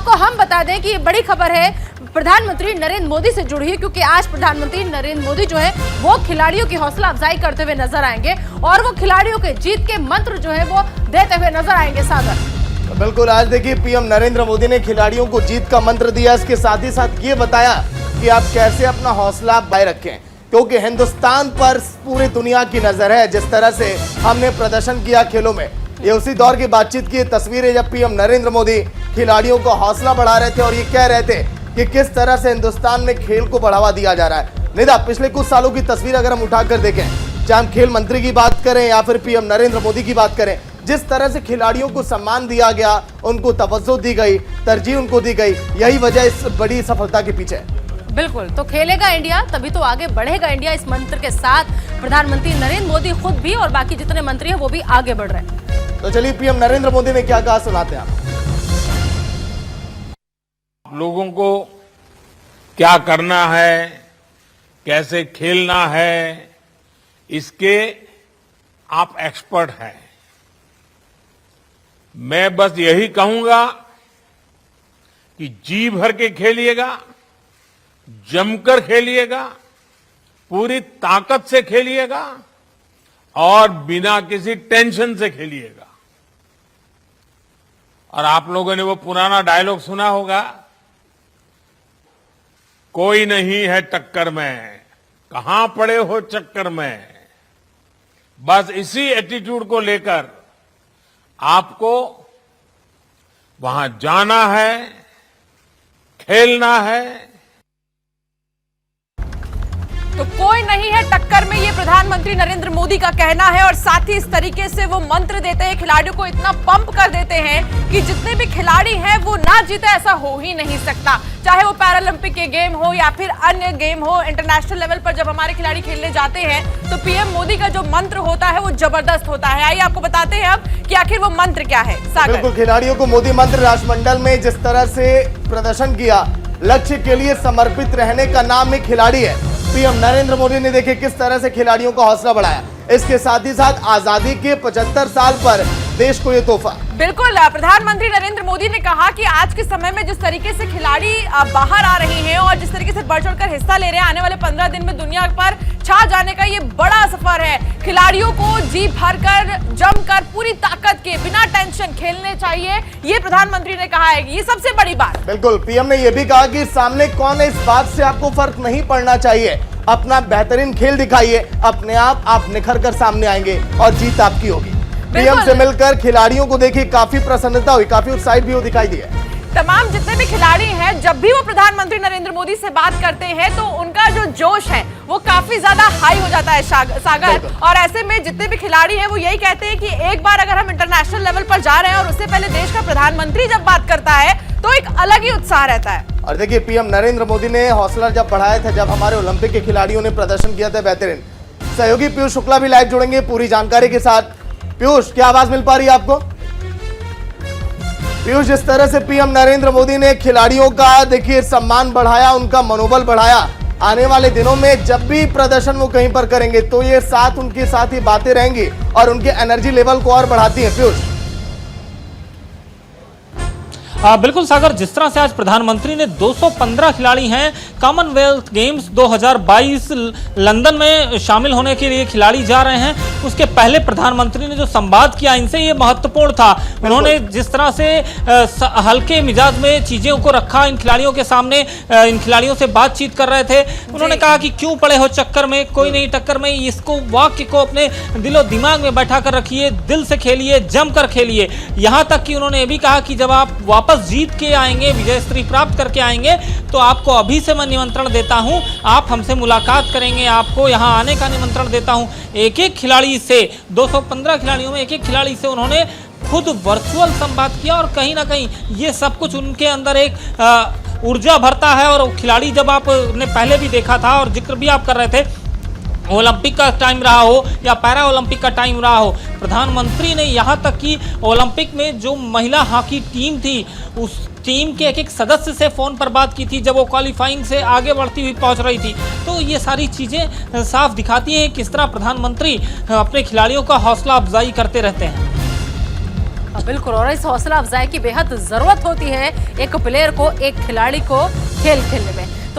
आपको हम बता दें कि ये बड़ी खबर है, प्रधानमंत्री नरेंद्र मोदी से जुड़ी है, क्योंकि आज प्रधानमंत्री नरेंद्र मोदी जो है वो खिलाड़ियों की हौसला अफजाई करते हुए नजर आएंगे और वो खिलाड़ियों के जीत के मंत्र जो है वो देते हुए नजर आएंगे। सागर बिल्कुल, आज देखिए पीएम नरेंद्र मोदी ने खिलाड़ियों को जीत का मंत्र दिया। इसके साथ ही साथ ये बताया कि आप कैसे अपना हौसला बनाए रखें, क्योंकि हिंदुस्तान पर पूरी दुनिया की नजर है। जिस तरह से हमने प्रदर्शन किया खेलों में, ये उसी दौर की बातचीत की तस्वीरें जब पीएम नरेंद्र मोदी खिलाड़ियों को हौसला बढ़ा रहे थे और ये कह रहे थे कि किस तरह से हिंदुस्तान में खेल को बढ़ावा दिया जा रहा है। निदा, पिछले कुछ सालों की तस्वीर अगर हम उठाकर देखें, चाहे हम खेल मंत्री की बात करें या फिर पीएम नरेंद्र मोदी की बात करें, जिस तरह से खिलाड़ियों को सम्मान दिया गया, उनको तवज्जो दी गई, तरजीह उनको दी गई, यही वजह इस बड़ी सफलता के पीछे है। बिल्कुल, तो खेलेगा इंडिया तभी तो आगे बढ़ेगा इंडिया। इस मंत्र के साथ प्रधानमंत्री नरेंद्र मोदी खुद भी और बाकी जितने मंत्री हैं वो भी आगे बढ़ रहे हैं। तो चलिए पीएम नरेंद्र मोदी ने क्या कहा, सुनाते हैं आप। लोगों को क्या करना है, कैसे खेलना है, इसके आप एक्सपर्ट हैं। मैं बस यही कहूंगा कि जी भर के खेलिएगा, जमकर खेलिएगा, पूरी ताकत से खेलिएगा और बिना किसी टेंशन से खेलिएगा। और आप लोगों ने वो पुराना डायलॉग सुना होगा, कोई नहीं है टक्कर में, कहां पड़े हो चक्कर में। बस इसी एटीट्यूड को लेकर आपको वहां जाना है, खेलना है। तो कोई नहीं है टक्कर में, ये प्रधानमंत्री नरेंद्र मोदी का कहना है। और साथ ही इस तरीके से वो मंत्र देते हैं, खिलाड़ियों को इतना पंप कर देते हैं कि जितने भी खिलाड़ी हैं वो ना जीते ऐसा हो ही नहीं सकता। चाहे वो पैरालंपिक के गेम हो या फिर अन्य गेम हो, इंटरनेशनल लेवल पर जब हमारे खिलाड़ी खेलने जाते हैं तो पीएम मोदी का जो मंत्र होता है वो जबरदस्त होता है। आइए आपको बताते हैं अब कि आखिर वो मंत्र क्या है। सागर, बिल्कुल, खिलाड़ियों को मोदी मंत्र राष्ट्रमंडल में जिस तरह से प्रदर्शन किया, लक्ष्य के लिए समर्पित रहने का नाम ही खिलाड़ी है। पीएम नरेंद्र मोदी ने देखे किस तरह से खिलाड़ियों का हौसला बढ़ाया। इसके साथ ही साथ आजादी के 75 साल पर देश को ये तोहफा। बिल्कुल, प्रधानमंत्री नरेंद्र मोदी ने कहा कि आज के समय में जिस तरीके से खिलाड़ी बाहर आ रहे हैं और जिस तरीके से बढ़ चढ़कर हिस्सा ले रहे हैं, आने वाले 15 दिन में दुनिया पर छा जाने का ये बड़ा सफर है। खिलाड़ियों को जी भरकर, जमकर, पूरी ताकत के बिना टेंशन खेलने चाहिए, ये प्रधानमंत्री ने कहा है। ये सबसे बड़ी बात। बिल्कुल, पीएम ने यह भी कहा कि सामने कौन है इस बात से आपको फर्क नहीं पड़ना चाहिए। अपना बेहतरीन खेल दिखाइए, अपने आप निखर कर सामने आएंगे और जीत आपकी होगी। पीएम से मिलकर खिलाड़ियों को देखिए काफी प्रसन्नता हुई, काफी उत्साहित भी वो दिखाई दिए। तमाम जितने भी खिलाड़ी हैं, जब भी वो प्रधानमंत्री नरेंद्र मोदी से बात करते हैं तो उनका जो जोश है वो काफी ज्यादा हाई हो जाता है। सागर, और ऐसे में जितने भी खिलाड़ी हैं वो यही कहते हैं कि एक बार अगर हम इंटरनेशनल लेवल पर जा रहे हैं और उससे पहले देश का प्रधानमंत्री जब बात करता है तो एक अलग ही उत्साह रहता है। और देखिए पीएम नरेंद्र मोदी ने हौसला जब बढ़ाया था, जब हमारे ओलंपिक के खिलाड़ियों ने प्रदर्शन किया था बेहतरीन। सहयोगी पीयूष शुक्ला भी लाइव जुड़ेंगे पूरी जानकारी के साथ। पीयूष, क्या आवाज मिल पा रही है आपको? पीयूष, जिस तरह से पीएम नरेंद्र मोदी ने खिलाड़ियों का देखिए सम्मान बढ़ाया, उनका मनोबल बढ़ाया, आने वाले दिनों में जब भी प्रदर्शन वो कहीं पर करेंगे तो ये साथ उनके साथ ही बातें रहेंगी और उनके एनर्जी लेवल को और बढ़ाती है। पीयूष, बिल्कुल सागर, जिस तरह से आज प्रधानमंत्री ने 215 खिलाड़ी हैं कॉमनवेल्थ गेम्स 2022 लंदन में शामिल होने के लिए खिलाड़ी जा रहे हैं, उसके पहले प्रधानमंत्री ने जो संवाद किया इनसे ये महत्वपूर्ण था। उन्होंने जिस तरह से हल्के मिजाज में चीज़ों को रखा इन खिलाड़ियों के सामने, इन खिलाड़ियों से बातचीत कर रहे थे। उन्होंने कहा कि क्यों पड़े हो चक्कर में, कोई नहीं टक्कर में। इसको वाक्य को अपने दिलो दिमाग में बैठा कर रखिए, दिल से खेलिए, जमकर खेलिए। यहाँ तक कि उन्होंने ये भी कहा कि जब आप वापस जीत के आएंगे, विजयश्री प्राप्त करके आएंगे, तो आपको अभी से मैं निमंत्रण देता हूं, आप हमसे मुलाकात करेंगे, आपको यहां आने का निमंत्रण देता हूं। एक एक खिलाड़ी से, 215 खिलाड़ियों में एक एक खिलाड़ी से उन्होंने खुद वर्चुअल संवाद किया और कहीं ना कहीं ये सब कुछ उनके अंदर एक ऊर्जा भरता है। और खिलाड़ी जब आपने पहले भी देखा था और जिक्र भी आप कर रहे थे, ओलंपिक का टाइम रहा हो या पैरा ओलंपिक का टाइम रहा हो, प्रधानमंत्री ने यहाँ तक कि ओलंपिक में जो महिला हॉकी टीम थी उस टीम के एक एक सदस्य से फ़ोन पर बात की थी जब वो क्वालिफाइंग से आगे बढ़ती हुई पहुँच रही थी। तो ये सारी चीज़ें साफ दिखाती हैं किस तरह प्रधानमंत्री अपने खिलाड़ियों का हौसला अफजाई करते रहते हैं। बिल्कुल, और इस हौसला अफजाई की बेहद जरूरत होती है एक प्लेयर को, एक खिलाड़ी को खेल खेलने में।